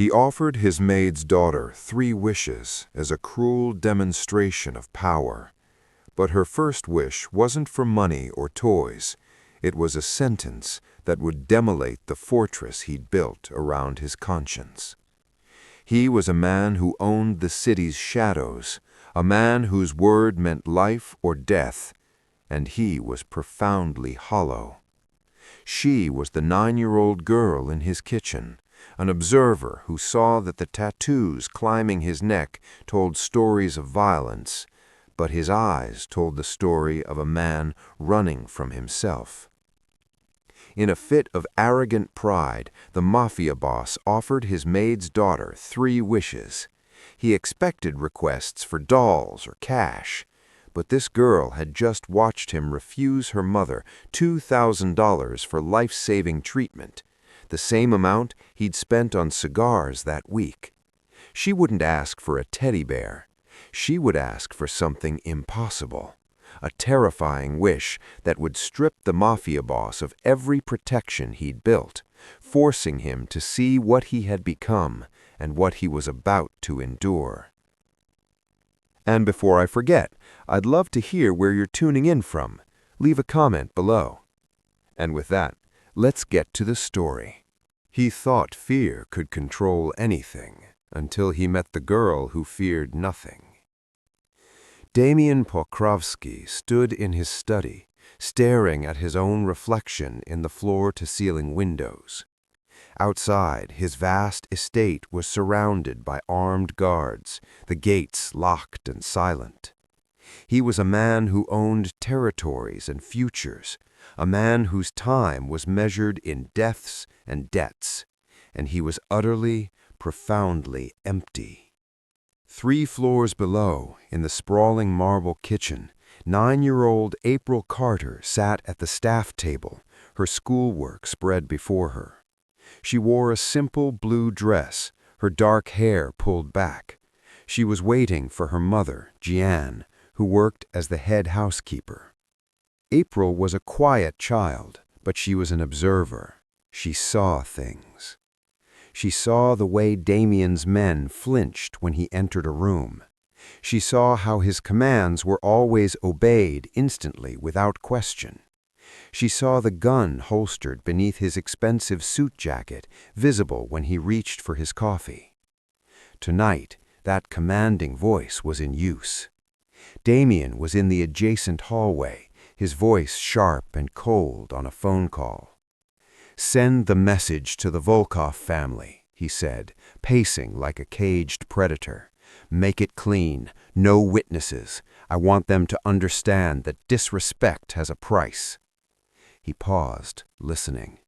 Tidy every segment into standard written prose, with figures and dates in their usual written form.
He offered his maid's daughter 3 wishes as a cruel demonstration of power. But her first wish wasn't for money or toys. It was a sentence that would demolish the fortress he'd built around his conscience. He was a man who owned the city's shadows, a man whose word meant life or death, and he was profoundly hollow. She was the 9-year-old girl in his kitchen, an observer who saw that the tattoos climbing his neck told stories of violence, but his eyes told the story of a man running from himself. In a fit of arrogant pride, the Mafia boss offered his maid's daughter 3 wishes. He expected requests for dolls or cash, but this girl had just watched him refuse her mother $2,000 for life-saving treatment, the same amount he'd spent on cigars that week. She wouldn't ask for a teddy bear. She would ask for something impossible, a terrifying wish that would strip the Mafia boss of every protection he'd built, forcing him to see what he had become and what he was about to endure. And before I forget, I'd love to hear where you're tuning in from. Leave a comment below. And with that, let's get to the story. He thought fear could control anything until he met the girl who feared nothing. Damian Pokrovsky stood in his study, staring at his own reflection in the floor-to-ceiling windows. Outside, his vast estate was surrounded by armed guards, the gates locked and silent. He was a man who owned territories and futures, a man whose time was measured in deaths and debts, and he was utterly, profoundly empty. 3 floors below, in the sprawling marble kitchen, 9-year-old April Carter sat at the staff table, her schoolwork spread before her. She wore a simple blue dress, her dark hair pulled back. She was waiting for her mother, Jeanne, who worked as the head housekeeper. April was a quiet child, but she was an observer. She saw things. She saw the way Damian's men flinched when he entered a room. She saw how his commands were always obeyed instantly without question. She saw the gun holstered beneath his expensive suit jacket, visible when he reached for his coffee. Tonight, that commanding voice was in use. Damian was in the adjacent hallway, his voice sharp and cold on a phone call. "Send the message to the Volkov family," he said, pacing like a caged predator. "Make it clean, no witnesses. I want them to understand that disrespect has a price." He paused, listening.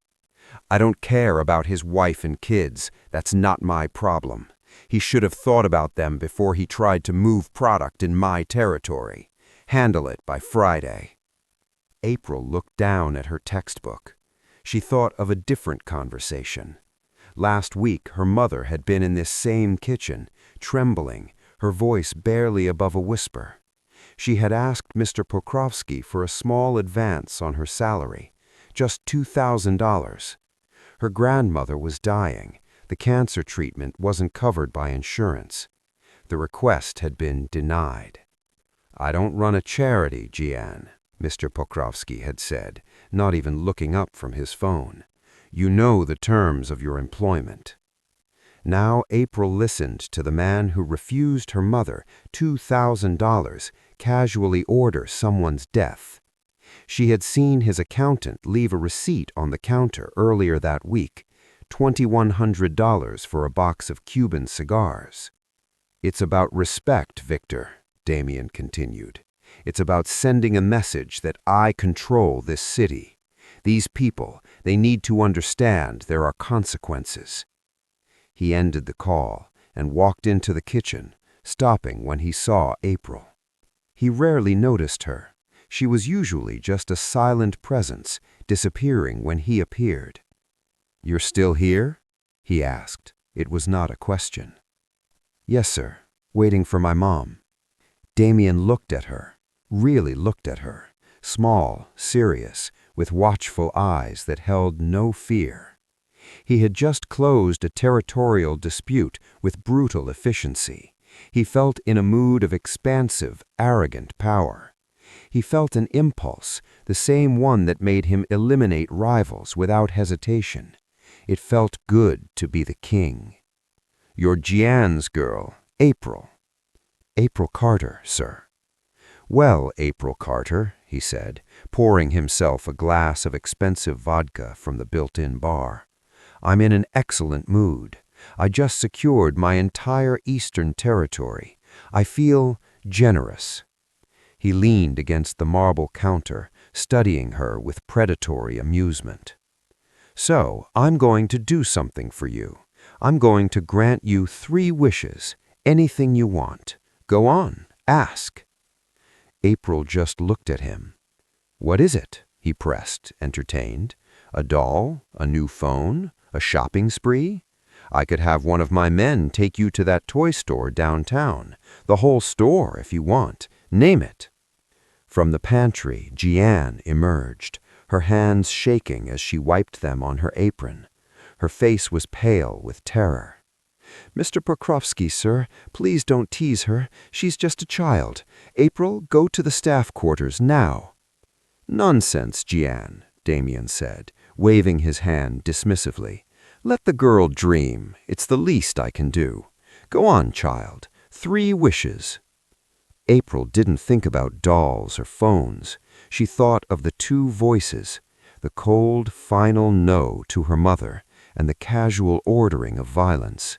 "I don't care about his wife and kids. That's not my problem. He should have thought about them before he tried to move product in my territory. Handle it by Friday." April looked down at her textbook. She thought of a different conversation. Last week, her mother had been in this same kitchen, trembling, her voice barely above a whisper. She had asked Mr. Pokrovsky for a small advance on her salary, just $2,000. Her grandmother was dying. The cancer treatment wasn't covered by insurance. The request had been denied. "I don't run a charity, Jeanne," Mr. Pokrovsky had said, not even looking up from his phone. "You know the terms of your employment." Now April listened to the man who refused her mother $2,000 casually order someone's death. She had seen his accountant leave a receipt on the counter earlier that week, $2,100 for a box of Cuban cigars. "It's about respect, Victor," Damian continued. "It's about sending a message that I control this city. These people, they need to understand there are consequences." He ended the call and walked into the kitchen, stopping when he saw April. He rarely noticed her. She was usually just a silent presence, disappearing when he appeared. "You're still here?" he asked. It was not a question. "Yes, sir. Waiting for my mom." Damian looked at her, really looked at her, small, serious, with watchful eyes that held no fear. He had just closed a territorial dispute with brutal efficiency. He felt in a mood of expansive, arrogant power. He felt an impulse, the same one that made him eliminate rivals without hesitation. It felt good to be the king. "You're Jian's girl, April." "April Carter, sir." "Well, April Carter," he said, pouring himself a glass of expensive vodka from the built-in bar. "I'm in an excellent mood. I just secured my entire Eastern Territory. I feel generous." He leaned against the marble counter, studying her with predatory amusement. "So, I'm going to do something for you. I'm going to grant you 3 wishes, anything you want. Go on, ask." April just looked at him. "What is it?" he pressed, entertained. "A doll? A new phone? A shopping spree? I could have one of my men take you to that toy store downtown. The whole store, if you want. Name it." From the pantry, Jian emerged, her hands shaking as she wiped them on her apron. Her face was pale with terror. "Mr. Pokrovsky, sir, please don't tease her. She's just a child. April, go to the staff quarters now." "Nonsense, Jian," Damian said, waving his hand dismissively. "Let the girl dream. It's the least I can do. Go on, child. 3 wishes." April didn't think about dolls or phones. She thought of the 2 voices, the cold, final no to her mother and the casual ordering of violence.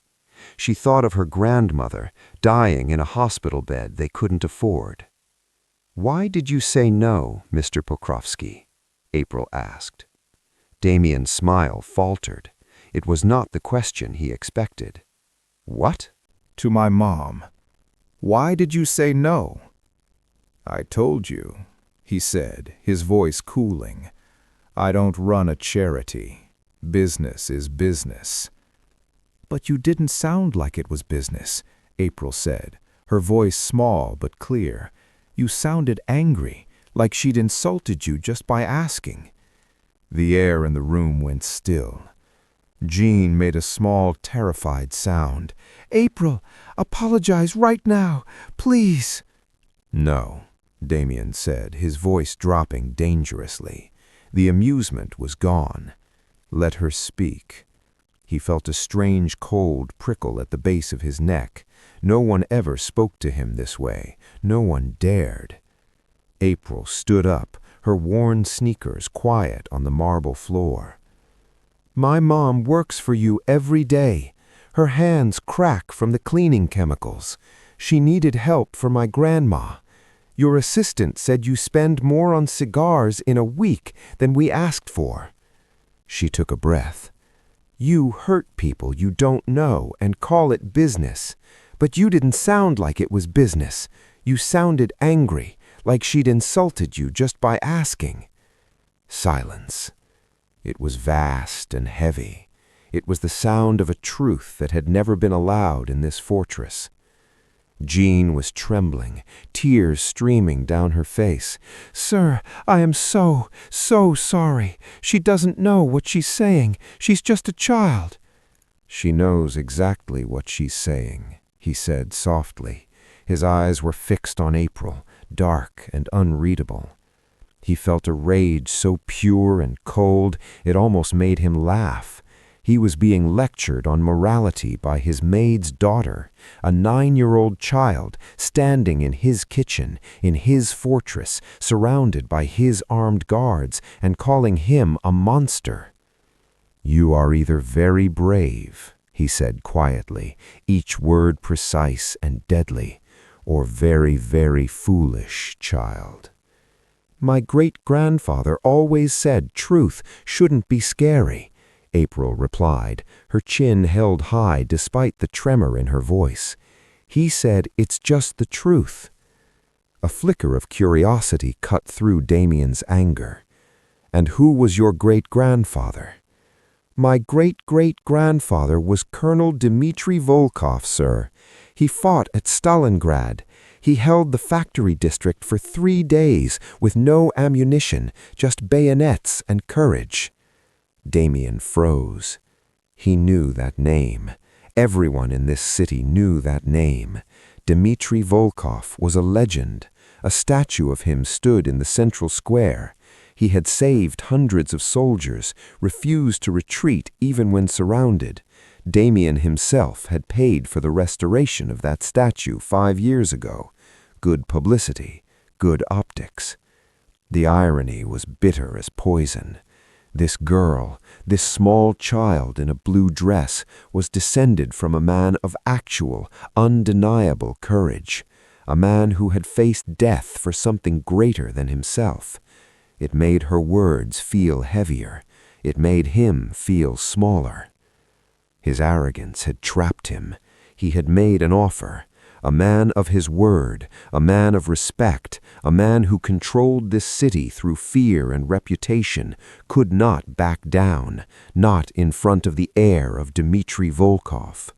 She thought of her grandmother dying in a hospital bed they couldn't afford. "Why did you say no, Mr. Pokrovsky?" April asked. Damian's smile faltered. It was not the question he expected. "What?" "To my mom. Why did you say no?" "I told you," he said, his voice cooling. "I don't run a charity. Business is business." "But you didn't sound like it was business," April said, her voice small but clear. "You sounded angry, like she'd insulted you just by asking." The air in the room went still. Jean made a small, terrified sound. "April, apologize right now, please." "No," Damian said, his voice dropping dangerously. The amusement was gone. "Let her speak." He felt a strange cold prickle at the base of his neck. No one ever spoke to him this way. No one dared. April stood up, her worn sneakers quiet on the marble floor. "My mom works for you every day. Her hands crack from the cleaning chemicals. She needed help for my grandma. Your assistant said you spend more on cigars in a week than we asked for." She took a breath. "You hurt people you don't know and call it business. But you didn't sound like it was business. You sounded angry, like she'd insulted you just by asking." Silence. It was vast and heavy. It was the sound of a truth that had never been allowed in this fortress. Jean was trembling, tears streaming down her face. "Sir, I am so sorry. She doesn't know what she's saying. She's just a child." "She knows exactly what she's saying," he said softly. His eyes were fixed on April, dark and unreadable. He felt a rage so pure and cold it almost made him laugh. He was being lectured on morality by his maid's daughter, a 9-year-old child standing in his kitchen, in his fortress, surrounded by his armed guards, and calling him a monster. "You are either very brave," he said quietly, each word precise and deadly, "or very, very foolish, child." "My great-grandfather always said truth shouldn't be scary," April replied, her chin held high despite the tremor in her voice. "He said it's just the truth." A flicker of curiosity cut through Damian's anger. "And who was your great-grandfather?" "My great-great-grandfather was Colonel Dmitri Volkov, sir. He fought at Stalingrad. He held the factory district for 3 days with no ammunition, just bayonets and courage." Damian froze. He knew that name. Everyone in this city knew that name. Dmitri Volkov was a legend. A statue of him stood in the central square. He had saved hundreds of soldiers, refused to retreat even when surrounded. Damian himself had paid for the restoration of that statue 5 years ago. Good publicity, good optics. The irony was bitter as poison. This girl, this small child in a blue dress, was descended from a man of actual, undeniable courage, a man who had faced death for something greater than himself. It made her words feel heavier. It made him feel smaller. His arrogance had trapped him. He had made an offer. A man of his word, a man of respect, a man who controlled this city through fear and reputation, could not back down, not in front of the heir of Dmitri Volkov.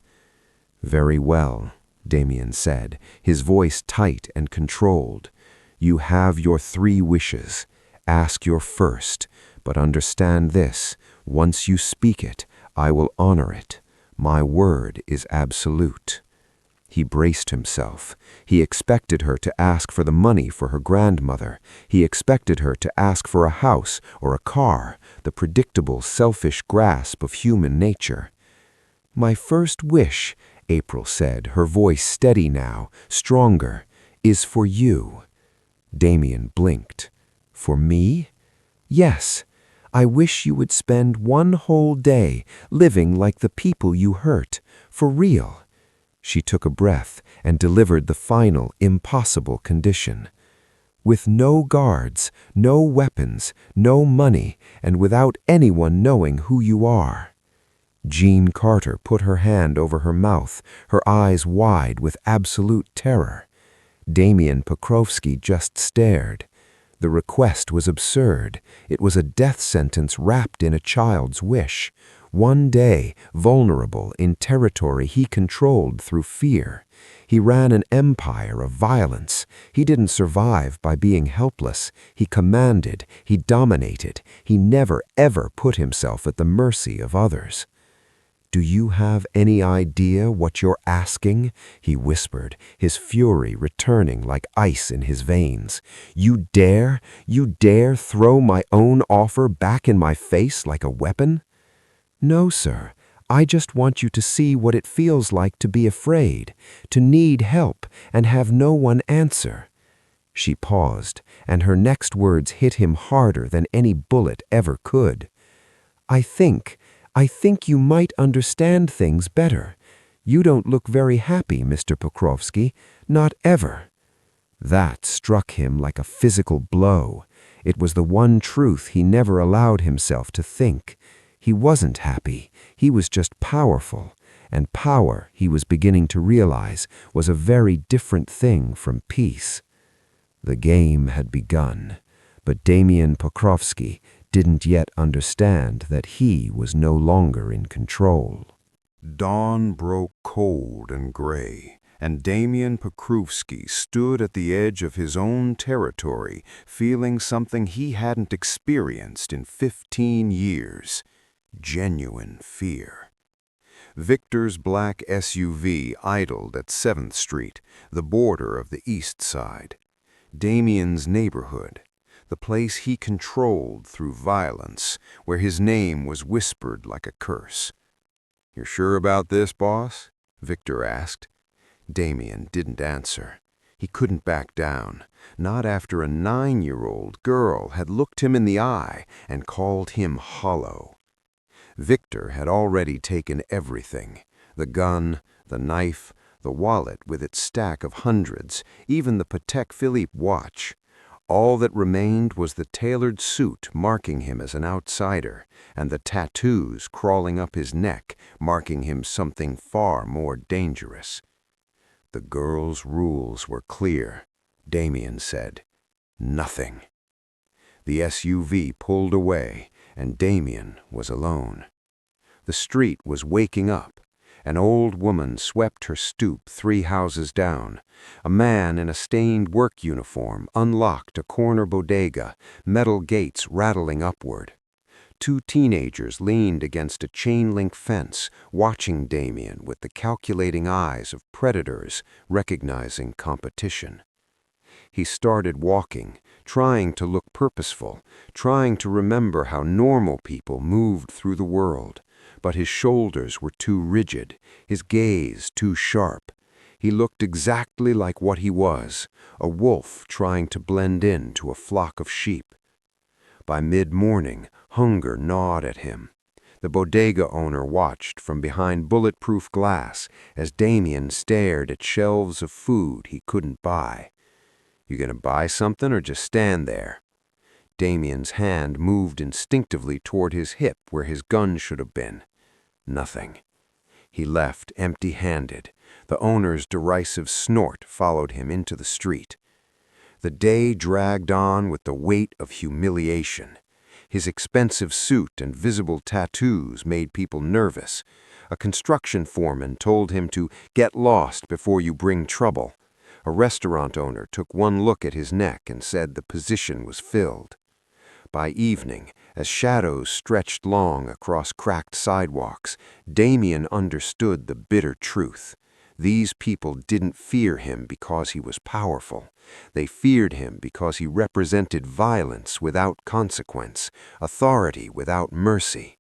"Very well," Damian said, his voice tight and controlled. "You have your 3 wishes. Ask your first, but understand this, once you speak it, I will honor it. My word is absolute." He braced himself. He expected her to ask for the money for her grandmother. He expected her to ask for a house or a car, the predictable, selfish grasp of human nature. "My first wish," April said, her voice steady now, stronger, "is for you." Damian blinked. "For me?" "Yes. I wish you would spend 1 whole day living like the people you hurt, for real." She took a breath and delivered the final, impossible condition. "With no guards, no weapons, no money, and without anyone knowing who you are." Jean Carter put her hand over her mouth, her eyes wide with absolute terror. Damian Pokrovsky just stared. The request was absurd. It was a death sentence wrapped in a child's wish. 1 day, vulnerable in territory he controlled through fear. He ran an empire of violence. He didn't survive by being helpless. He commanded, he dominated. He never, ever put himself at the mercy of others. "Do you have any idea what you're asking?" he whispered, his fury returning like ice in his veins. You dare throw my own offer back in my face like a weapon?" "No, sir. I just want you to see what it feels like to be afraid, to need help and have no one answer." She paused, and her next words hit him harder than any bullet ever could. I think you might understand things better. You don't look very happy, Mr. Pokrovsky. Not ever." That struck him like a physical blow. It was the one truth he never allowed himself to think. He wasn't happy. He was just powerful. And power, he was beginning to realize, was a very different thing from peace. The game had begun. But Damian Pokrovsky didn't yet understand that he was no longer in control. Dawn broke cold and gray, and Damian Pokrovsky stood at the edge of his own territory, feeling something he hadn't experienced in 15 years. Genuine fear. Victor's black SUV idled at 7th Street, the border of the East Side. Damian's neighborhood, the place he controlled through violence, where his name was whispered like a curse. "You're sure about this, boss?" Victor asked. Damian didn't answer. He couldn't back down, not after a 9-year-old girl had looked him in the eye and called him hollow. Victor had already taken everything: the gun, the knife, the wallet with its stack of hundreds, even the Patek Philippe watch. All that remained was the tailored suit marking him as an outsider, and the tattoos crawling up his neck marking him something far more dangerous. The girl's rules were clear, Damian said. Nothing. The SUV pulled away, and Damian was alone. The street was waking up. An old woman swept her stoop 3 houses down. A man in a stained work uniform unlocked a corner bodega, metal gates rattling upward. Two teenagers leaned against a chain-link fence, watching Damian with the calculating eyes of predators recognizing competition. He started walking, trying to look purposeful, trying to remember how normal people moved through the world, but his shoulders were too rigid, his gaze too sharp. He looked exactly like what he was, a wolf trying to blend into a flock of sheep. By mid-morning, hunger gnawed at him. The bodega owner watched from behind bulletproof glass as Damian stared at shelves of food he couldn't buy. "You gonna buy something or just stand there?" Damian's hand moved instinctively toward his hip where his gun should have been. Nothing. He left empty-handed. The owner's derisive snort followed him into the street. The day dragged on with the weight of humiliation. His expensive suit and visible tattoos made people nervous. A construction foreman told him to get lost before you bring trouble. A restaurant owner took one look at his neck and said the position was filled. By evening, as shadows stretched long across cracked sidewalks, Damian understood the bitter truth. These people didn't fear him because he was powerful. They feared him because he represented violence without consequence, authority without mercy.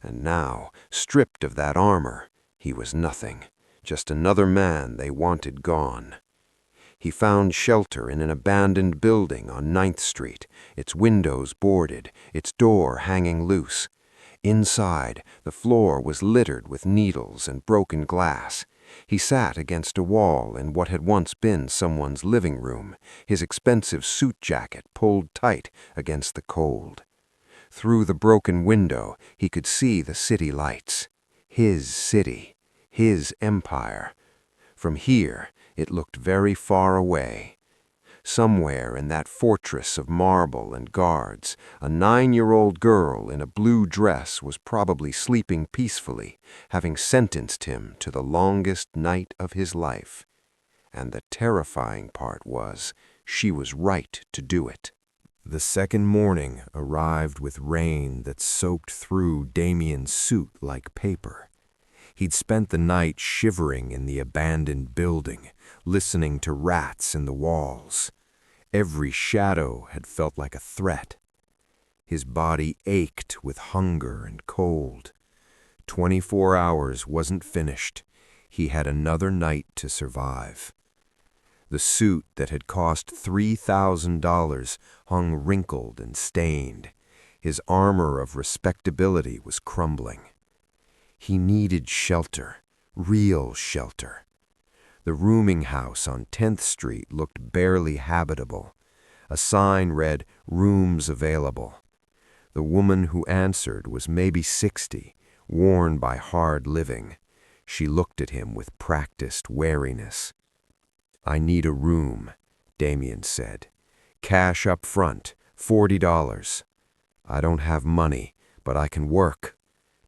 And now, stripped of that armor, he was nothing, just another man they wanted gone. He found shelter in an abandoned building on 9th Street, its windows boarded, its door hanging loose. Inside, the floor was littered with needles and broken glass. He sat against a wall in what had once been someone's living room, his expensive suit jacket pulled tight against the cold. Through the broken window, he could see the city lights. His city, his empire. From here, it looked very far away. Somewhere in that fortress of marble and guards, a 9-year-old girl in a blue dress was probably sleeping peacefully, having sentenced him to the longest night of his life. And the terrifying part was, she was right to do it. The second morning arrived with rain that soaked through Damian's suit like paper. He'd spent the night shivering in the abandoned building, listening to rats in the walls. Every shadow had felt like a threat. His body ached with hunger and cold. 24 hours wasn't finished. He had another night to survive. The suit that had cost $3,000 hung wrinkled and stained. His armor of respectability was crumbling. He needed shelter, real shelter. The rooming house on 10th Street looked barely habitable. A sign read, "Rooms available." The woman who answered was maybe 60, worn by hard living. She looked at him with practiced wariness. "I need a room," Damian said. "Cash up front, $40. "I don't have money, but I can work."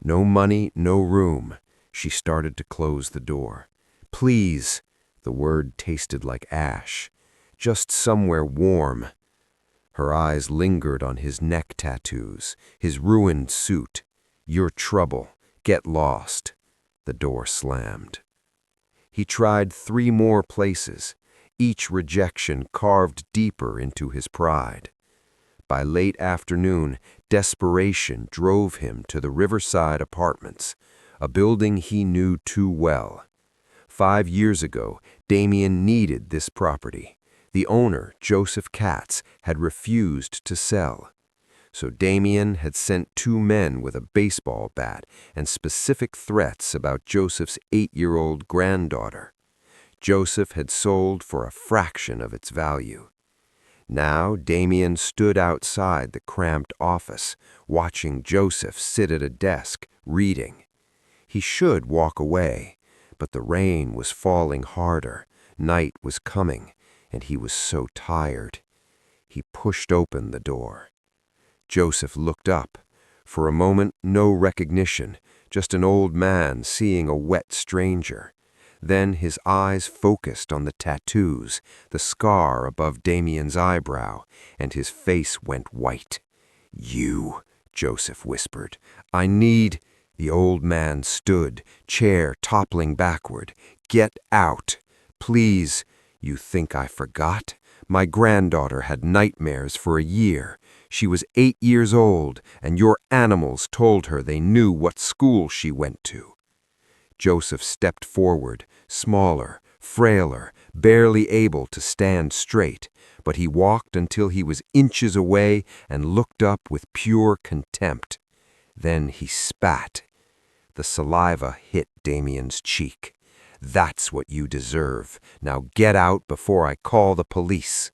"No money, no room." She started to close the door. "Please." The word tasted like ash. "Just somewhere warm." Her eyes lingered on his neck tattoos, his ruined suit. "You're trouble. Get lost." The door slammed. He tried 3 more places, each rejection carved deeper into his pride. By late afternoon, desperation drove him to the Riverside Apartments, a building he knew too well. 5 years ago, Damian needed this property. The owner, Joseph Katz, had refused to sell. So Damian had sent 2 men with a baseball bat and specific threats about Joseph's 8-year-old granddaughter. Joseph had sold for a fraction of its value. Now Damian stood outside the cramped office, watching Joseph sit at a desk, reading. He should walk away, but the rain was falling harder, night was coming, and he was so tired. He pushed open the door. Joseph looked up. For a moment, no recognition, just an old man seeing a wet stranger. Then his eyes focused on the tattoos, the scar above Damian's eyebrow, and his face went white. "You," Joseph whispered. "I need—" The old man stood, chair toppling backward. "Get out. Please. You think I forgot? My granddaughter had nightmares for a year. She was 8 years old, and your animals told her they knew what school she went to." Joseph stepped forward, smaller, frailer, barely able to stand straight, but he walked until he was inches away and looked up with pure contempt. Then he spat. The saliva hit Damian's cheek. "That's what you deserve. Now get out before I call the police."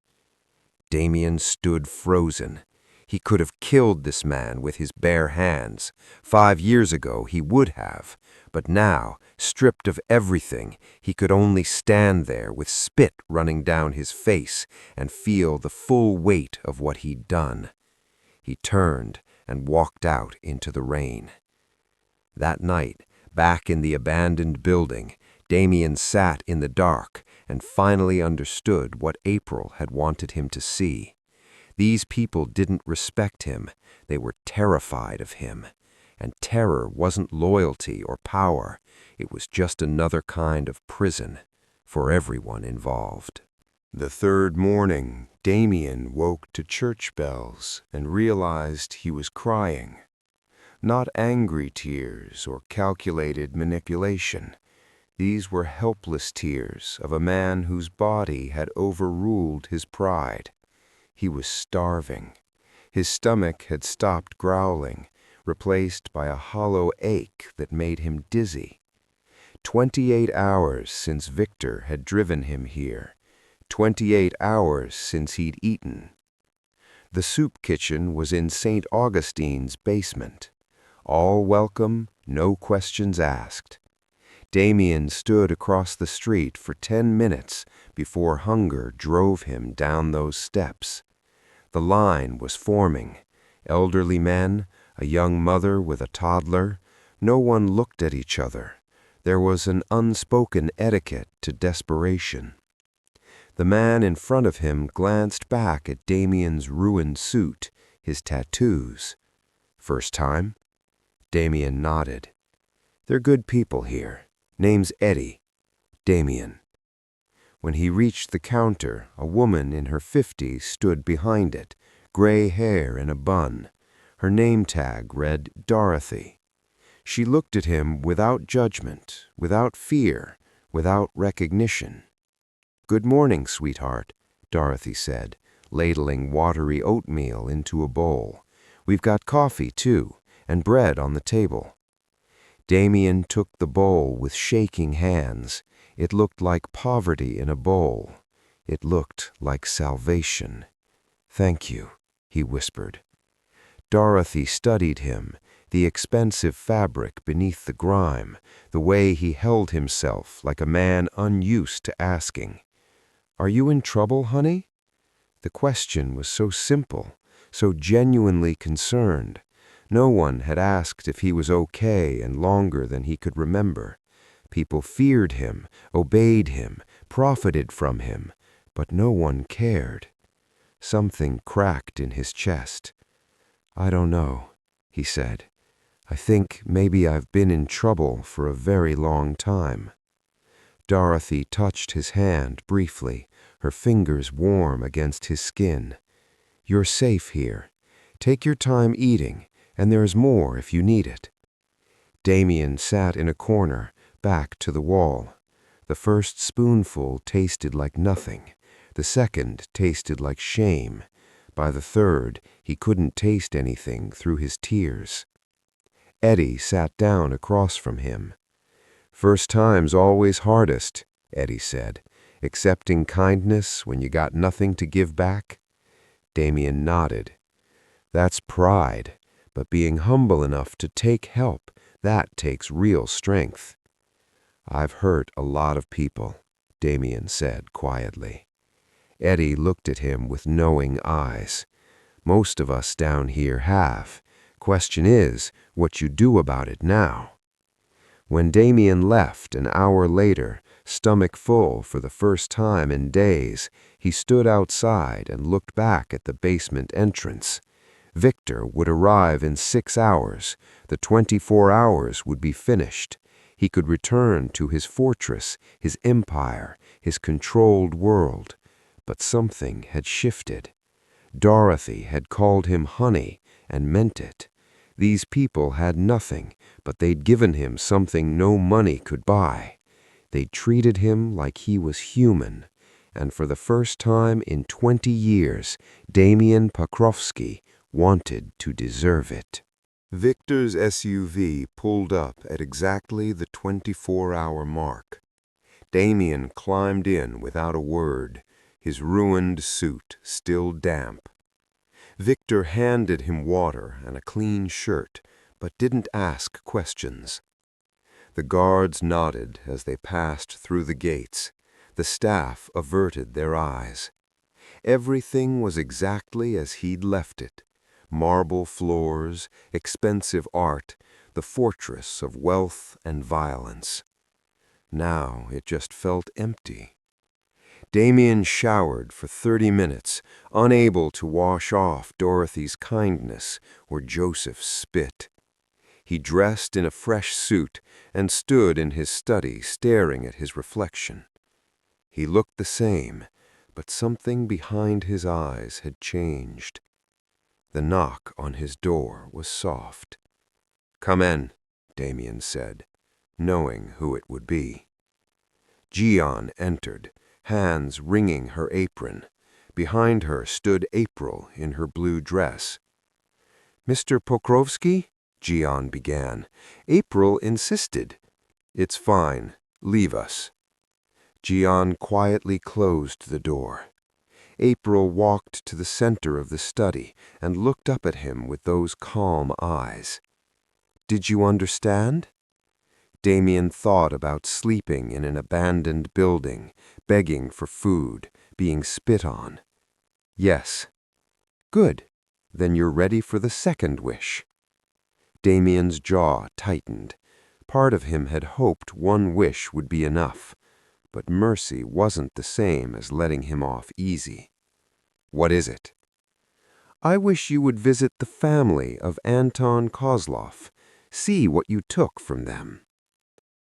Damian stood frozen. He could have killed this man with his bare hands. 5 years ago he would have, but now, stripped of everything, he could only stand there with spit running down his face and feel the full weight of what he'd done. He turned and walked out into the rain. That night, back in the abandoned building, Damian sat in the dark and finally understood what April had wanted him to see. These people didn't respect him. They were terrified of him. And terror wasn't loyalty or power. It was just another kind of prison for everyone involved. The third morning, Damian woke to church bells and realized he was crying. Not angry tears or calculated manipulation. These were helpless tears of a man whose body had overruled his pride. He was starving. His stomach had stopped growling, replaced by a hollow ache that made him dizzy. 28 hours since Victor had driven him here. 28 hours since he'd eaten. The soup kitchen was in St. Augustine's basement. All welcome, no questions asked. Damian stood across the street for 10 minutes before hunger drove him down those steps. The line was forming. Elderly men, a young mother with a toddler. No one looked at each other. There was an unspoken etiquette to desperation. The man in front of him glanced back at Damian's ruined suit, his tattoos. "First time?" Damian nodded. "They're good people here. Name's Eddie. Damian." When he reached the counter, a woman in her 50s stood behind it, gray hair in a bun. Her name tag read Dorothy. She looked at him without judgment, without fear, without recognition. "Good morning, sweetheart," Dorothy said, ladling watery oatmeal into a bowl. "We've got coffee, too, and bread on the table." Damian took the bowl with shaking hands. It looked like poverty in a bowl. It looked like salvation. "Thank you," he whispered. Dorothy studied him, the expensive fabric beneath the grime, the way he held himself like a man unused to asking. "Are you in trouble, honey?" The question was so simple, so genuinely concerned. No one had asked if he was okay in longer than he could remember. People feared him, obeyed him, profited from him, but no one cared. Something cracked in his chest. "I don't know," he said. "I think maybe I've been in trouble for a very long time." Dorothy touched his hand briefly, her fingers warm against his skin. "You're safe here. Take your time eating, and there's more if you need it." Damian sat in a corner, back to the wall. The first spoonful tasted like nothing. The second tasted like shame. By the third, he couldn't taste anything through his tears. Eddie sat down across from him. "First time's always hardest," Eddie said. "Accepting kindness when you got nothing to give back?" Damian nodded. "That's pride, but being humble enough to take help, that takes real strength." "I've hurt a lot of people," Damian said quietly. Eddie looked at him with knowing eyes. "Most of us down here have. Question is, what you do about it now." When Damian left an hour later, stomach full for the first time in days, he stood outside and looked back at the basement entrance. Victor would arrive in 6 hours. The 24 hours would be finished. He could return to his fortress, his empire, his controlled world. But something had shifted. Dorothy had called him honey and meant it. These people had nothing, but they'd given him something no money could buy. They treated him like he was human, and for the first time in 20 years, Damian Pokrovsky wanted to deserve it. Victor's SUV pulled up at exactly the 24-hour mark. Damian climbed in without a word, his ruined suit still damp. Victor handed him water and a clean shirt, but didn't ask questions. The guards nodded as they passed through the gates. The staff averted their eyes. Everything was exactly as he'd left it. Marble floors, expensive art, the fortress of wealth and violence. Now it just felt empty. Damian showered for 30 minutes, unable to wash off Dorothy's kindness or Joseph's spit. He dressed in a fresh suit and stood in his study staring at his reflection. He looked the same, but something behind his eyes had changed. The knock on his door was soft. "Come in," Damian said, knowing who it would be. Gian entered, hands wringing her apron. Behind her stood April in her blue dress. "Mr. Pokrovsky?" Gian began. April insisted. "It's fine. Leave us." Gian quietly closed the door. April walked to the center of the study and looked up at him with those calm eyes. "Did you understand?" Damian thought about sleeping in an abandoned building, begging for food, being spit on. "Yes." "Good. Then you're ready for the second wish." Damian's jaw tightened. Part of him had hoped one wish would be enough, but mercy wasn't the same as letting him off easy. "What is it?" "I wish you would visit the family of Anton Kozlov, see what you took from them."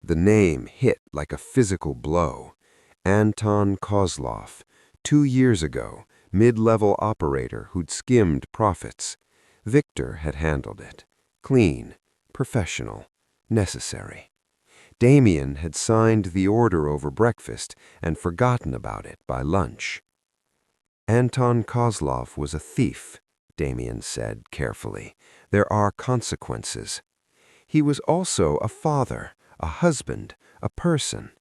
The name hit like a physical blow. Anton Kozlov, 2 years ago, mid-level operator who'd skimmed profits. Victor had handled it. Clean, professional, necessary. Damian had signed the order over breakfast and forgotten about it by lunch. "Anton Kozlov was a thief," Damian said carefully. "There are consequences. He was also a father, a husband, a person."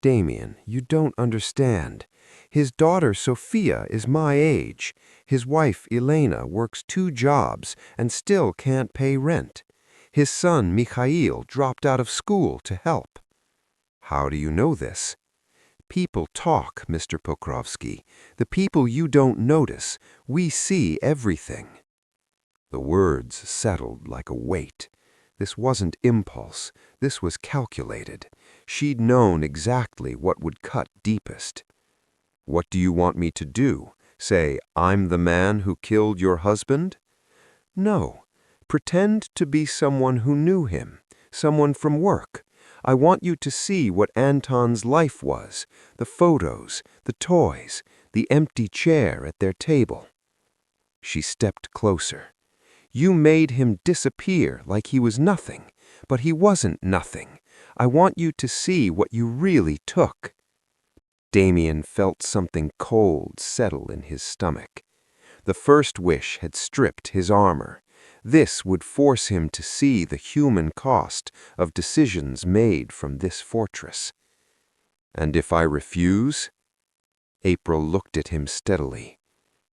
"Damian, you don't understand. His daughter Sophia is my age. His wife Elena works 2 jobs and still can't pay rent. His son Mikhail dropped out of school to help." "How do you know this?" "People talk, Mr. Pokrovsky. The people you don't notice. We see everything." The words settled like a weight. This wasn't impulse. This was calculated. She'd known exactly what would cut deepest. "What do you want me to do? Say, I'm the man who killed your husband?" "No. Pretend to be someone who knew him, someone from work. I want you to see what Anton's life was, the photos, the toys, the empty chair at their table." She stepped closer. "You made him disappear like he was nothing, but he wasn't nothing. I want you to see what you really took." Damian felt something cold settle in his stomach. The first wish had stripped his armor. This would force him to see the human cost of decisions made from this fortress. "And if I refuse?" April looked at him steadily.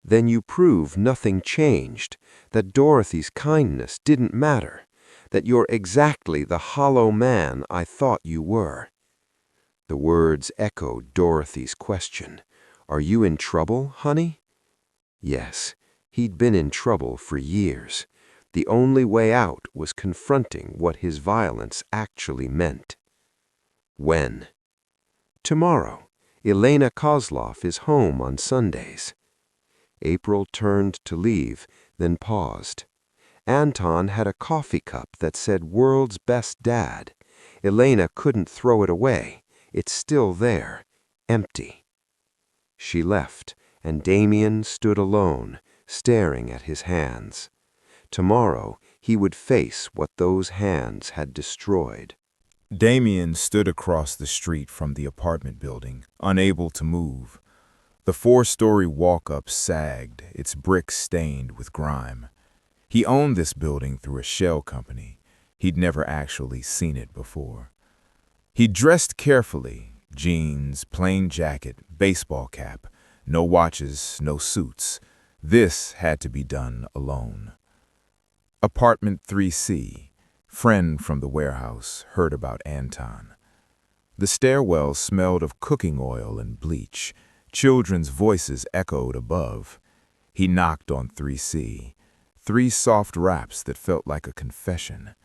"Then you prove nothing changed, that Dorothy's kindness didn't matter, that you're exactly the hollow man I thought you were." The words echoed Dorothy's question. "Are you in trouble, honey?" Yes, he'd been in trouble for years. The only way out was confronting what his violence actually meant. "When?" "Tomorrow. Elena Kozlov is home on Sundays." April turned to leave, then paused. Anton had a coffee cup that said "World's Best Dad." Elena couldn't throw it away. It's still there, empty. She left, and Damian stood alone, staring at his hands. Tomorrow he would face what those hands had destroyed. Damian stood across the street from the apartment building, unable to move. The 4-story walk-up sagged, its bricks stained with grime. He owned this building through a shell company. He'd never actually seen it before. He dressed carefully, jeans, plain jacket, baseball cap, no watches, no suits. This had to be done alone. Apartment 3C. Friend from the warehouse heard about Anton. The stairwell smelled of cooking oil and bleach. Children's voices echoed above. He knocked on 3C. 3 soft raps that felt like a confession.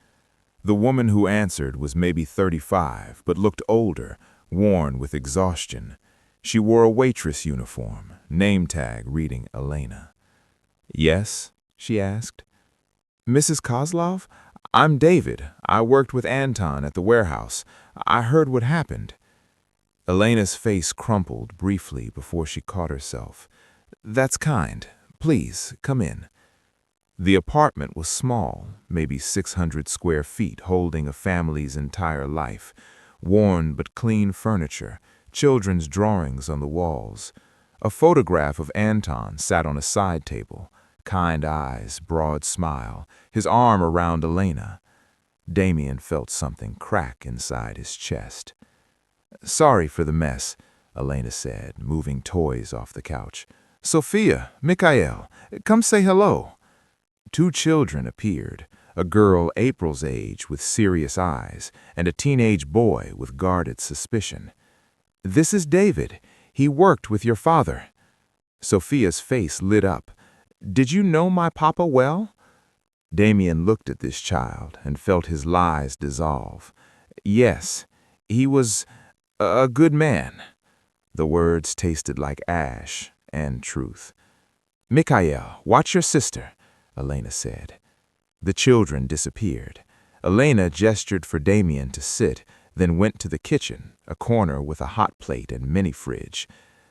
The woman who answered was maybe 35, but looked older, worn with exhaustion. She wore a waitress uniform, name tag reading Elena. "Yes?" she asked. "Mrs. Kozlov? I'm David. I worked with Anton at the warehouse. I heard what happened." Elena's face crumpled briefly before she caught herself. "That's kind. Please, come in." The apartment was small, maybe 600 square feet, holding a family's entire life. Worn but clean furniture, children's drawings on the walls. A photograph of Anton sat on a side table. Kind eyes, broad smile, his arm around Elena. Damian felt something crack inside his chest. "Sorry for the mess," Elena said, moving toys off the couch. "Sophia, Mikhail, come say hello." 2 children appeared, a girl April's age with serious eyes, and a teenage boy with guarded suspicion. "This is David. He worked with your father." Sophia's face lit up. "Did you know my papa well?" Damian looked at this child and felt his lies dissolve. "Yes, he was a good man." The words tasted like ash and truth. "Mikhail, watch your sister," Elena said. The children disappeared. Elena gestured for Damian to sit, then went to the kitchen, a corner with a hot plate and mini fridge.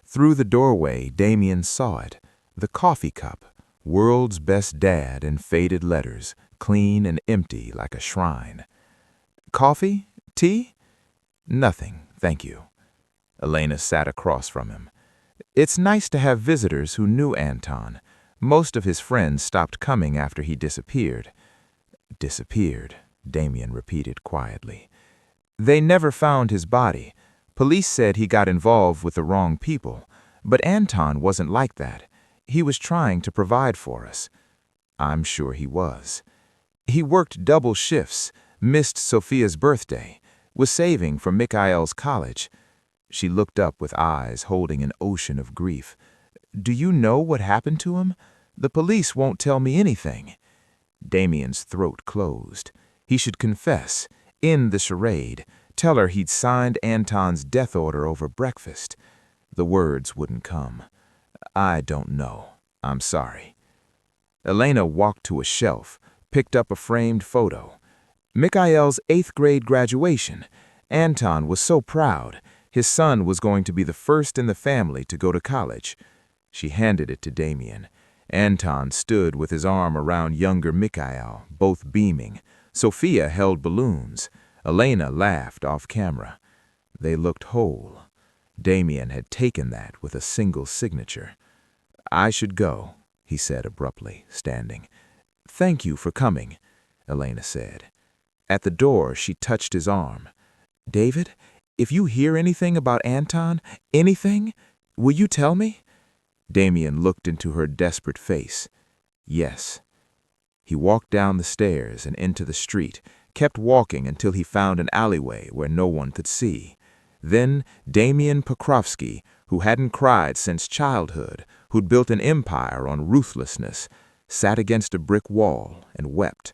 Through the doorway, Damian saw it, the coffee cup, "World's Best Dad" in faded letters, clean and empty like a shrine. "Coffee? Tea?" "Nothing, thank you." Elena sat across from him. "It's nice to have visitors who knew Anton. Most of his friends stopped coming after he disappeared." "Disappeared," Damian repeated quietly. "They never found his body. Police said he got involved with the wrong people. But Anton wasn't like that. He was trying to provide for us." "I'm sure he was." "He worked double shifts, missed Sophia's birthday, was saving for Mikhail's college." She looked up with eyes holding an ocean of grief. "Do you know what happened to him? The police won't tell me anything." Damian's throat closed. He should confess, end the charade, tell her he'd signed Anton's death order over breakfast. The words wouldn't come. "I don't know. I'm sorry." Elena walked to a shelf, picked up a framed photo. Mikhail's 8th grade graduation. Anton was so proud. His son was going to be the first in the family to go to college. She handed it to Damian. Anton stood with his arm around younger Mikhail, both beaming. Sophia held balloons. Elena laughed off camera. They looked whole. Damian had taken that with a single signature. "I should go," he said abruptly, standing. "Thank you for coming," Elena said. At the door, she touched his arm. "David, if you hear anything about Anton, anything, will you tell me?" Damian looked into her desperate face. "Yes." He walked down the stairs and into the street, kept walking until he found an alleyway where no one could see. Then Damian Pokrovsky, who hadn't cried since childhood, who'd built an empire on ruthlessness, sat against a brick wall and wept.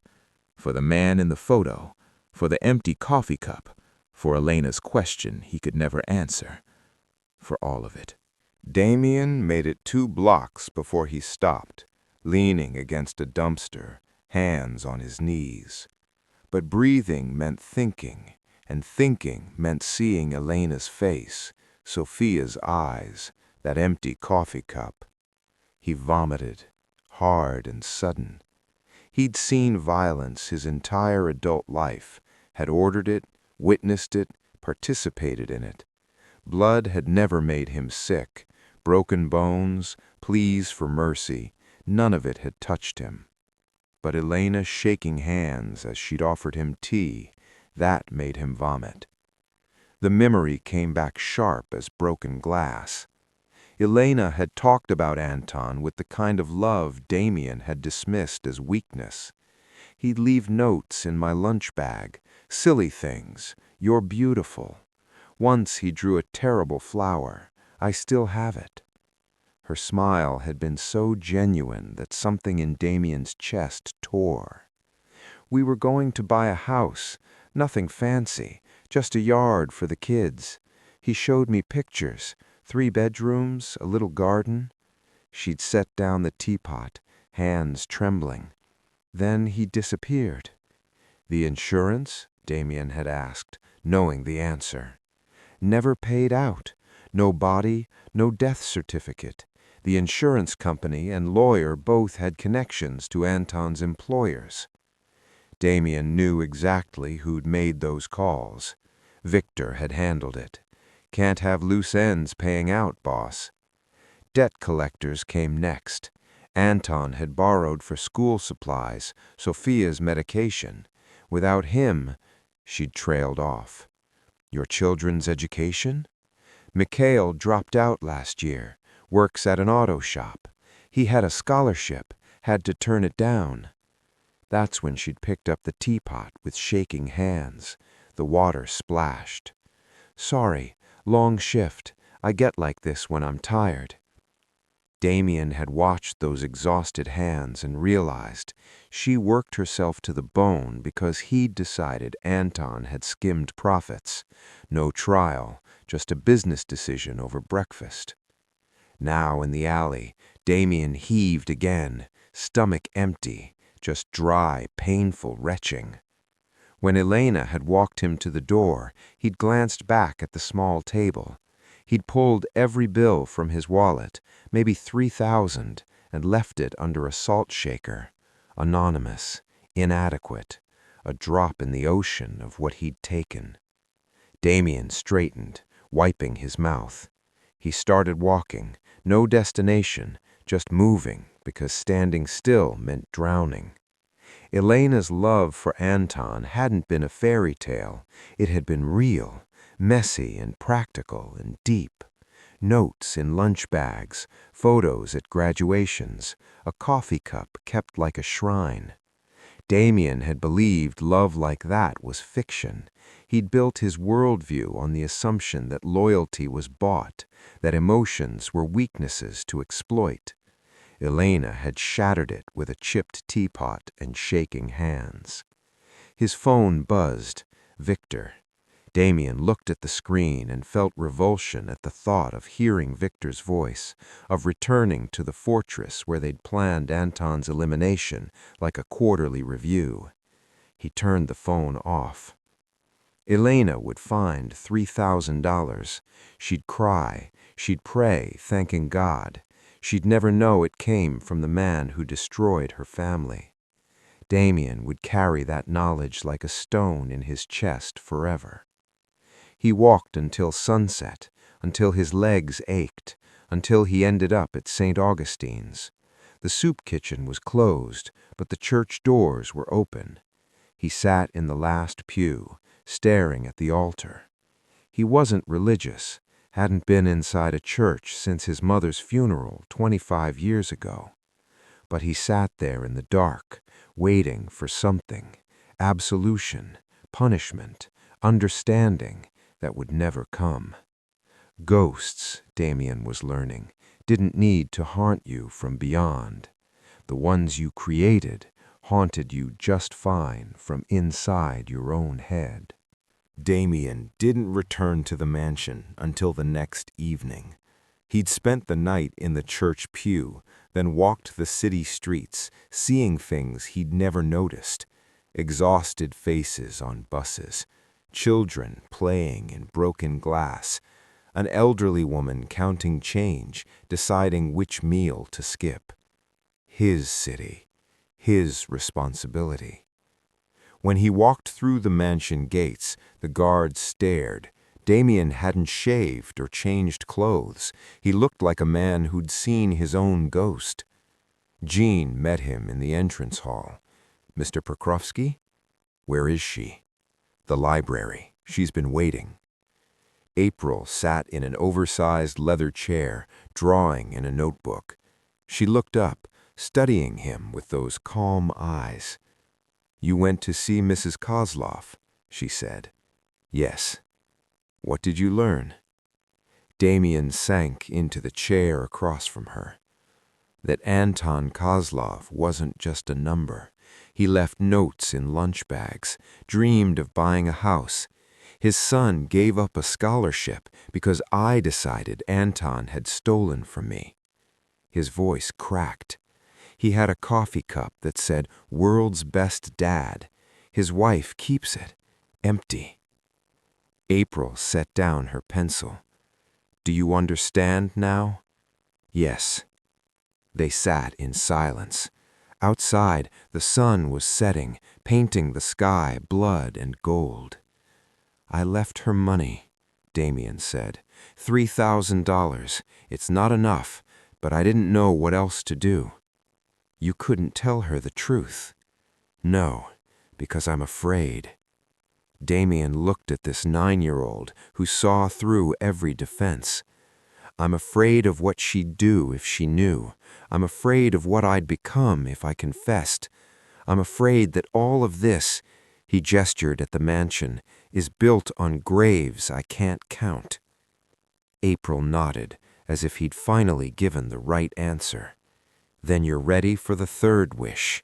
For the man in the photo, for the empty coffee cup, for Elena's question he could never answer. For all of it. Damian made it 2 blocks before he stopped, leaning against a dumpster, hands on his knees. But breathing meant thinking, and thinking meant seeing Elena's face, Sophia's eyes, that empty coffee cup. He vomited, hard and sudden. He'd seen violence his entire adult life, had ordered it, witnessed it, participated in it. Blood had never made him sick. Broken bones, pleas for mercy, none of it had touched him. But Elena shaking hands as she'd offered him tea, that made him vomit. The memory came back sharp as broken glass. Elena had talked about Anton with the kind of love Damian had dismissed as weakness. He'd leave notes in my lunch bag, silly things, "You're beautiful." Once he drew a terrible flower. I still have it. Her smile had been so genuine that something in Damian's chest tore. We were going to buy a house, nothing fancy, just a yard for the kids. He showed me pictures, 3 bedrooms, a little garden. She'd set down the teapot, hands trembling. Then he disappeared. The insurance? Damian had asked, knowing the answer. Never paid out. No body, no death certificate. The insurance company and lawyer both had connections to Anton's employers. Damian knew exactly who'd made those calls. Victor had handled it. Can't have loose ends paying out, boss. Debt collectors came next. Anton had borrowed for school supplies, Sophia's medication. Without him, she'd trailed off. Your children's education? Mikhail dropped out last year, works at an auto shop. He had a scholarship, had to turn it down. That's when she'd picked up the teapot with shaking hands. The water splashed. Sorry, long shift. I get like this when I'm tired. Damian had watched those exhausted hands and realized she worked herself to the bone because he'd decided Anton had skimmed profits. No trial, just a business decision over breakfast. Now in the alley, Damian heaved again, stomach empty, just dry, painful retching. When Elena had walked him to the door, he'd glanced back at the small table. He'd pulled every bill from his wallet, maybe 3,000, and left it under a salt shaker. Anonymous, inadequate, a drop in the ocean of what he'd taken. Damian straightened, wiping his mouth. He started walking, no destination, just moving, because standing still meant drowning. Elena's love for Anton hadn't been a fairy tale. It had been real, messy and practical and deep. Notes in lunch bags, photos at graduations, a coffee cup kept like a shrine. Damian had believed love like that was fiction. He'd built his worldview on the assumption that loyalty was bought, that emotions were weaknesses to exploit. Elena had shattered it with a chipped teapot and shaking hands. His phone buzzed. Victor. Damian looked at the screen and felt revulsion at the thought of hearing Victor's voice, of returning to the fortress where they'd planned Anton's elimination like a quarterly review. He turned the phone off. Elena would find $3,000. She'd cry. She'd pray, thanking God. She'd never know it came from the man who destroyed her family. Damian would carry that knowledge like a stone in his chest forever. He walked until sunset, until his legs ached, until he ended up at St. Augustine's. The soup kitchen was closed, but the church doors were open. He sat in the last pew, staring at the altar. He wasn't religious, hadn't been inside a church since his mother's funeral 25 years ago. But he sat there in the dark, waiting for something, absolution, punishment, understanding that would never come. Ghosts, Damian was learning, didn't need to haunt you from beyond. The ones you created haunted you just fine from inside your own head. Damian didn't return to the mansion until the next evening. He'd spent the night in the church pew, then walked the city streets, seeing things he'd never noticed. Exhausted faces on buses, children playing in broken glass, an elderly woman counting change, deciding which meal to skip. His city, his responsibility. When he walked through the mansion gates, the guards stared. Damian hadn't shaved or changed clothes. He looked like a man who'd seen his own ghost. Jean met him in the entrance hall. "Mr. Pokrovsky? Where is she?" "The library. She's been waiting." April sat in an oversized leather chair, drawing in a notebook. She looked up, studying him with those calm eyes. "You went to see Mrs. Kozlov," she said. "Yes. What did you learn?" Damian sank into the chair across from her. That Anton Kozlov wasn't just a number. He left notes in lunch bags, dreamed of buying a house. His son gave up a scholarship because I decided Anton had stolen from me. His voice cracked. He had a coffee cup that said, "World's Best Dad." His wife keeps it, empty. April set down her pencil. "Do you understand now?" "Yes." They sat in silence. Outside, the sun was setting, painting the sky blood and gold. "I left her money," Damian said. $3,000. It's not enough, but I didn't know what else to do." "You couldn't tell her the truth." "No, because I'm afraid." Damian looked at this 9-year-old who saw through every defense. "I'm afraid of what she'd do if she knew. I'm afraid of what I'd become if I confessed. I'm afraid that all of this," he gestured at the mansion, "is built on graves I can't count." April nodded, as if he'd finally given the right answer. "Then you're ready for the third wish."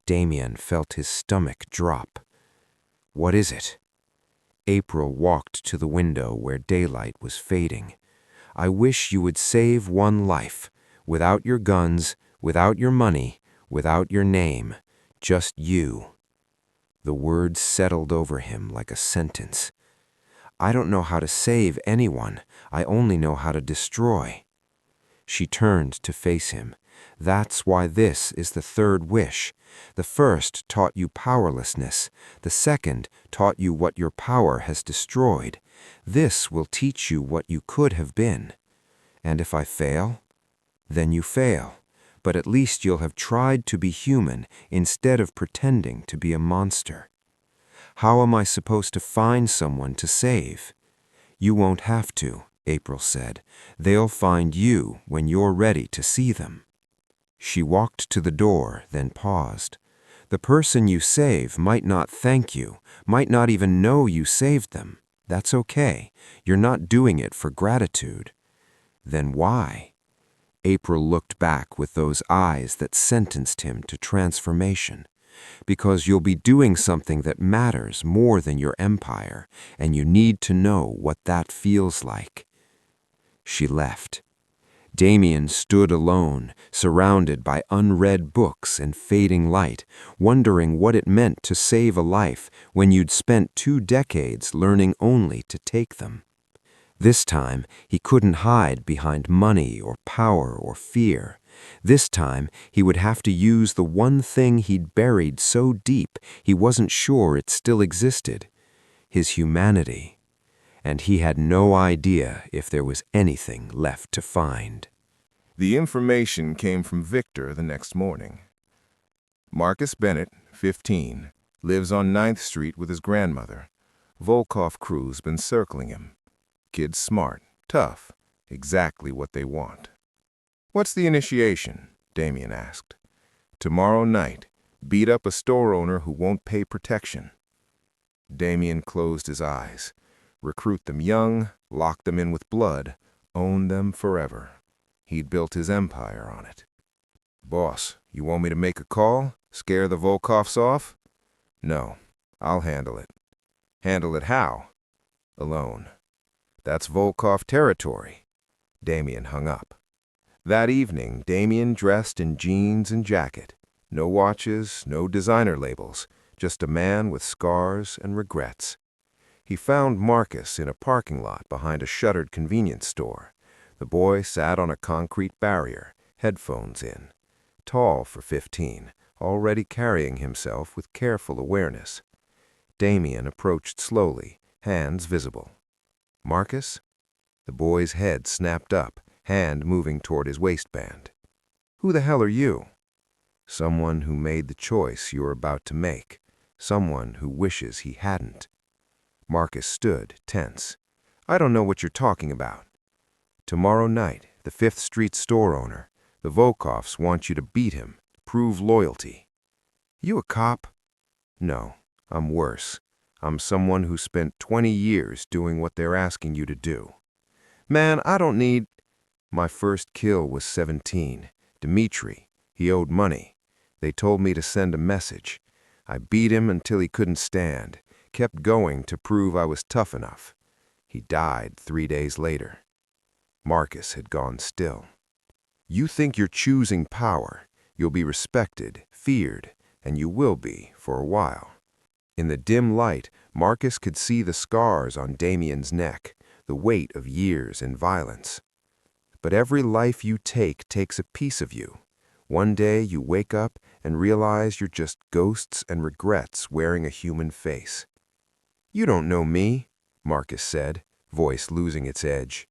Damian felt his stomach drop. "What is it?" April walked to the window where daylight was fading. "I wish you would save one life, without your guns, without your money, without your name, just you." The words settled over him like a sentence. "I don't know how to save anyone. I only know how to destroy." She turned to face him. "That's why this is the third wish. The first taught you powerlessness. The second taught you what your power has destroyed. This will teach you what you could have been. And if I fail, then you fail. But at least you'll have tried to be human instead of pretending to be a monster." "How am I supposed to find someone to save?" "You won't have to," April said. "They'll find you when you're ready to see them." She walked to the door, then paused. "The person you save might not thank you, might not even know you saved them. That's okay. You're not doing it for gratitude." "Then why?" April looked back with those eyes that sentenced him to transformation. "Because you'll be doing something that matters more than your empire, and you need to know what that feels like." She left. Damian stood alone, surrounded by unread books and fading light, wondering what it meant to save a life when you'd spent 2 decades learning only to take them. This time, he couldn't hide behind money or power or fear. This time, he would have to use the one thing he'd buried so deep he wasn't sure it still existed: his humanity. And he had no idea if there was anything left to find. The information came from Victor the next morning. Marcus Bennett, 15, lives on 9th Street with his grandmother. Volkov crew's been circling him. Kid's smart, tough, exactly what they want. "What's the initiation?" Damian asked. "Tomorrow night, beat up a store owner who won't pay protection." Damian closed his eyes. Recruit them young, lock them in with blood, own them forever. He'd built his empire on it. "Boss, you want me to make a call? Scare the Volkovs off?" "No, I'll handle it." "Handle it how?" "Alone. That's Volkov territory." Damian hung up. That evening, Damian dressed in jeans and jacket. No watches, no designer labels, just a man with scars and regrets. He found Marcus in a parking lot behind a shuttered convenience store. The boy sat on a concrete barrier, headphones in. Tall for 15, already carrying himself with careful awareness. Damian approached slowly, hands visible. "Marcus?" The boy's head snapped up, hand moving toward his waistband. "Who the hell are you?" "Someone who made the choice you're about to make. Someone who wishes he hadn't." Marcus stood, tense. "I don't know what you're talking about." "Tomorrow night, the 5th Street store owner, the Volkovs want you to beat him, prove loyalty." "You a cop?" "No, I'm worse. I'm someone who spent 20 years doing what they're asking you to do." "Man, I don't need—" "My first kill was 17. Dmitri. He owed money. They told me to send a message. I beat him until he couldn't stand, kept going to prove I was tough enough. He died 3 days later." Marcus had gone still. "You think you're choosing power. You'll be respected, feared, and you will be for a while." In the dim light, Marcus could see the scars on Damian's neck, the weight of years in violence. "But every life you take takes a piece of you. One day you wake up and realize you're just ghosts and regrets wearing a human face." "You don't know me," Marcus said, voice losing its edge.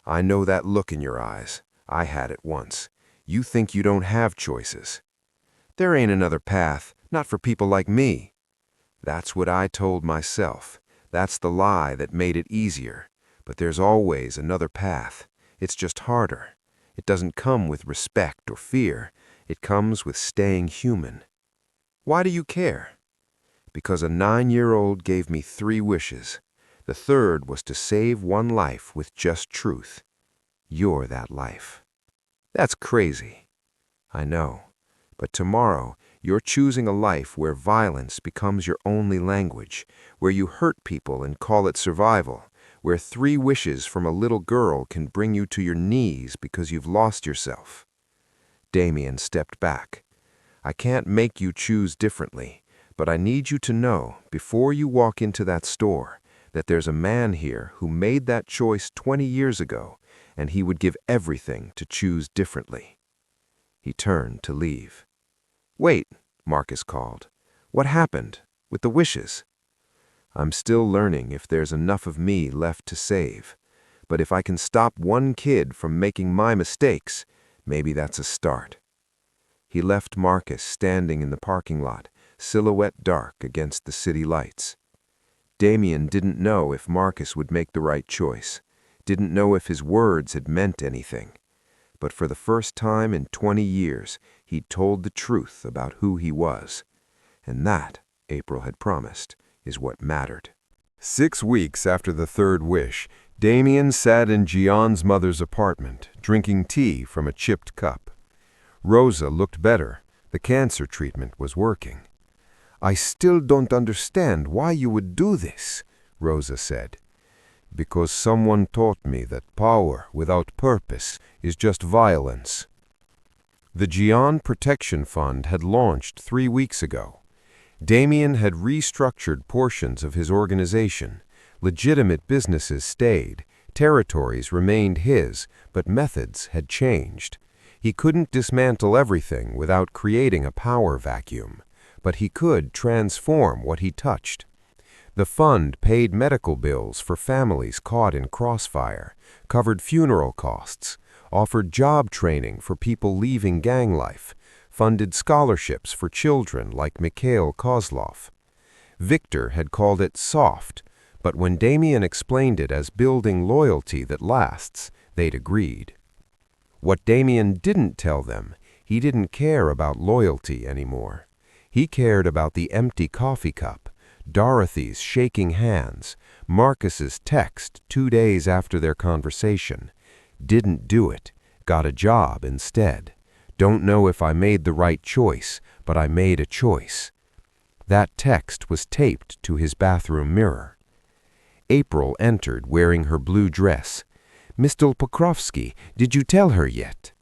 "I know that look in your eyes. I had it once. You think you don't have choices." "There ain't another path, not for people like me." "That's what I told myself. That's the lie that made it easier. But there's always another path. It's just harder. It doesn't come with respect or fear. It comes with staying human." "Why do you care?" "Because a 9-year-old gave me 3 wishes. The third was to save one life with just truth. You're that life." "That's crazy." "I know. But tomorrow, you're choosing a life where violence becomes your only language, where you hurt people and call it survival, where 3 wishes from a little girl can bring you to your knees because you've lost yourself." Damian stepped back. "I can't make you choose differently, but I need you to know, before you walk into that store, that there's a man here who made that choice 20 years ago, and he would give everything to choose differently." He turned to leave. "Wait," Marcus called. "What happened with the wishes?" "I'm still learning if there's enough of me left to save. But if I can stop one kid from making my mistakes, maybe that's a start." He left Marcus standing in the parking lot, silhouette dark against the city lights. Damian didn't know if Marcus would make the right choice, didn't know if his words had meant anything. But for the first time in 20 years, he'd told the truth about who he was. And that, April had promised, is what mattered. 6 weeks after the third wish, Damian sat in Gion's mother's apartment, drinking tea from a chipped cup. Rosa looked better. The cancer treatment was working. "I still don't understand why you would do this," Rosa said. "Because someone taught me that power without purpose is just violence." The Gian Protection Fund had launched 3 weeks ago. Damian had restructured portions of his organization. Legitimate businesses stayed. Territories remained his, but methods had changed. He couldn't dismantle everything without creating a power vacuum, but he could transform what he touched. The fund paid medical bills for families caught in crossfire, covered funeral costs, offered job training for people leaving gang life, funded scholarships for children like Mikhail Kozlov. Victor had called it soft, but when Damian explained it as building loyalty that lasts, they'd agreed. What Damian didn't tell them, he didn't care about loyalty anymore. He cared about the empty coffee cup, Dorothy's shaking hands, Marcus's text 2 days after their conversation. Didn't do it, got a job instead. Don't know if I made the right choice, but I made a choice. That text was taped to his bathroom mirror. April entered wearing her blue dress. Mr. Pokrovsky, did you tell her yet?"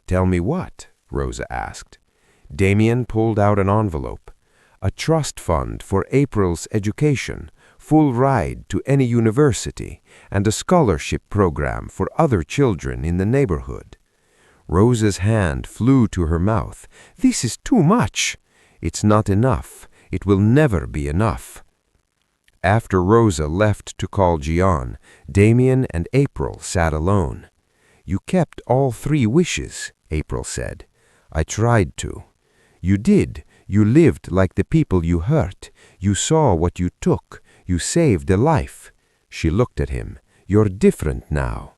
"Tell me what?" Rosa asked. Damian pulled out an envelope. "A trust fund for April's education, full ride to any university, and a scholarship program for other children in the neighborhood." Rosa's hand flew to her mouth. "This is too much." "It's not enough. It will never be enough." After Rosa left to call Gian, Damian and April sat alone. "You kept all 3 wishes," April said. "I tried to." "You did. You lived like the people you hurt. You saw what you took. You saved a life." She looked at him. "You're different now."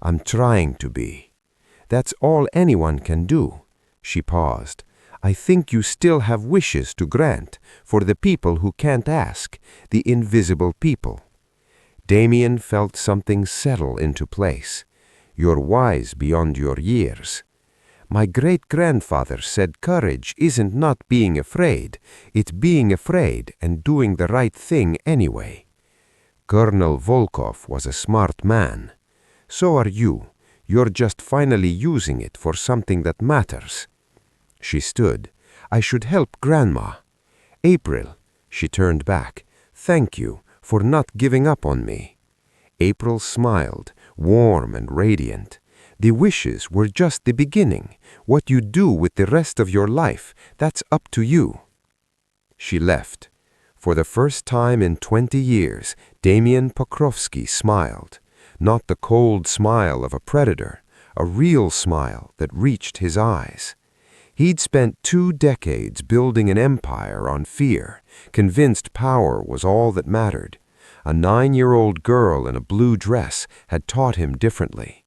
"I'm trying to be." "That's all anyone can do." She paused. "I think you still have wishes to grant for the people who can't ask, the invisible people." Damian felt something settle into place. "You're wise beyond your years." "My great-grandfather said courage isn't not being afraid, it's being afraid and doing the right thing anyway." "Colonel Volkov was a smart man." "So are you. You're just finally using it for something that matters." She stood. "I should help Grandma." "April," she turned back, "thank you for not giving up on me." April smiled, warm and radiant. "The wishes were just the beginning. What you do with the rest of your life, that's up to you." She left. For the first time in 20 years, Damian Pokrovsky smiled. Not the cold smile of a predator, a real smile that reached his eyes. He'd spent 2 decades building an empire on fear, convinced power was all that mattered. A 9-year-old girl in a blue dress had taught him differently.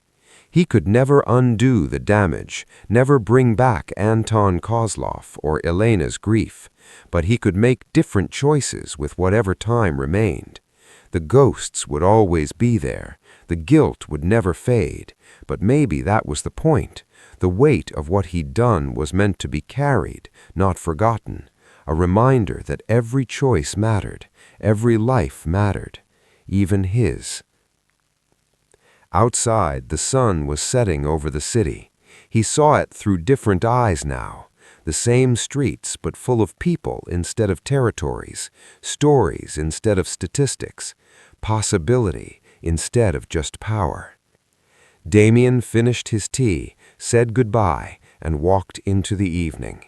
He could never undo the damage, never bring back Anton Kozlov or Elena's grief, but he could make different choices with whatever time remained. The ghosts would always be there, the guilt would never fade, but maybe that was the point. The weight of what he'd done was meant to be carried, not forgotten, a reminder that every choice mattered, every life mattered, even his. Outside, the sun was setting over the city. He saw it through different eyes now. The same streets, but full of people instead of territories, stories instead of statistics, possibility instead of just power. Damian finished his tea, said goodbye, and walked into the evening.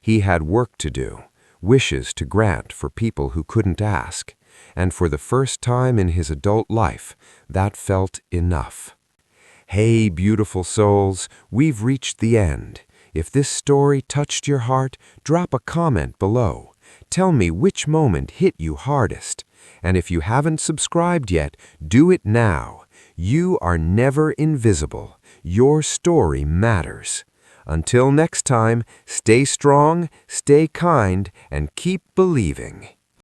He had work to do, wishes to grant for people who couldn't ask, and for the first time in his adult life, that felt enough. Hey, beautiful souls, we've reached the end. If this story touched your heart, drop a comment below. Tell me which moment hit you hardest. And if you haven't subscribed yet, do it now. You are never invisible. Your story matters. Until next time, stay strong, stay kind, and keep believing.